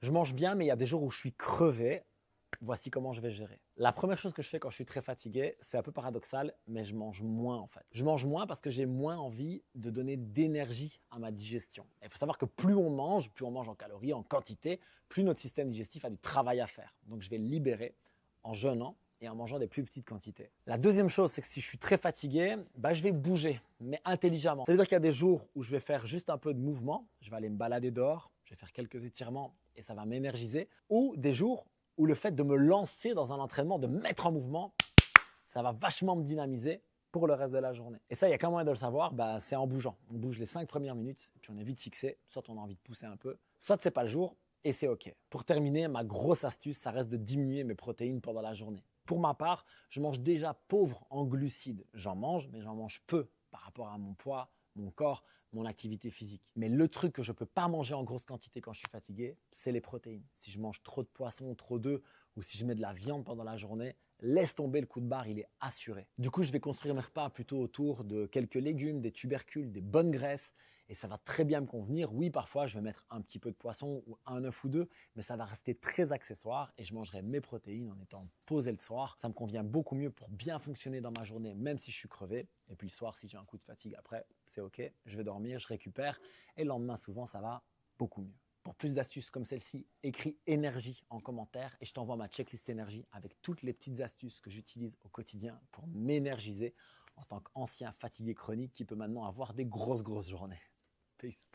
Je mange bien, mais il y a des jours où je suis crevé. Voici comment je vais gérer. La première chose que je fais quand je suis très fatigué, c'est un peu paradoxal, mais je mange moins en fait. Je mange moins parce que j'ai moins envie de donner d'énergie à ma digestion. Il faut savoir que plus on mange en calories, en quantité, plus notre système digestif a du travail à faire. Donc je vais le libérer en jeûnant et en mangeant des plus petites quantités. La deuxième chose, c'est que si je suis très fatigué, je vais bouger, mais intelligemment. Ça veut dire qu'il y a des jours où je vais faire juste un peu de mouvement, je vais aller me balader dehors, je vais faire quelques étirements et ça va m'énergiser, ou des jours où le fait de me lancer dans un entraînement, de me mettre en mouvement, ça va vachement me dynamiser pour le reste de la journée. Et ça, il y a qu'un moyen de le savoir, c'est en bougeant. On bouge les 5 premières minutes, et puis on est vite fixé, soit on a envie de pousser un peu, soit c'est pas le jour, et c'est ok. Pour terminer, ma grosse astuce, ça reste de diminuer mes protéines pendant la journée. Pour ma part, je mange déjà pauvre en glucides. J'en mange, mais j'en mange peu par rapport à mon poids, mon corps, mon activité physique. Mais le truc que je ne peux pas manger en grosse quantité quand je suis fatigué, c'est les protéines. Si je mange trop de poisson, trop d'œufs, ou si je mets de la viande pendant la journée, laisse tomber, le coup de barre, il est assuré. Du coup, je vais construire mes repas plutôt autour de quelques légumes, des tubercules, des bonnes graisses, et ça va très bien me convenir. Oui, parfois, je vais mettre un petit peu de poisson ou un œuf ou deux, mais ça va rester très accessoire et je mangerai mes protéines en étant posé le soir. Ça me convient beaucoup mieux pour bien fonctionner dans ma journée, même si je suis crevé. Et puis le soir, si j'ai un coup de fatigue après, c'est ok, je vais dormir, je récupère, et le lendemain, souvent, ça va beaucoup mieux. Pour plus d'astuces comme celle-ci, écris énergie en commentaire et je t'envoie ma checklist énergie avec toutes les petites astuces que j'utilise au quotidien pour m'énergiser en tant qu'ancien fatigué chronique qui peut maintenant avoir des grosses journées. Peace.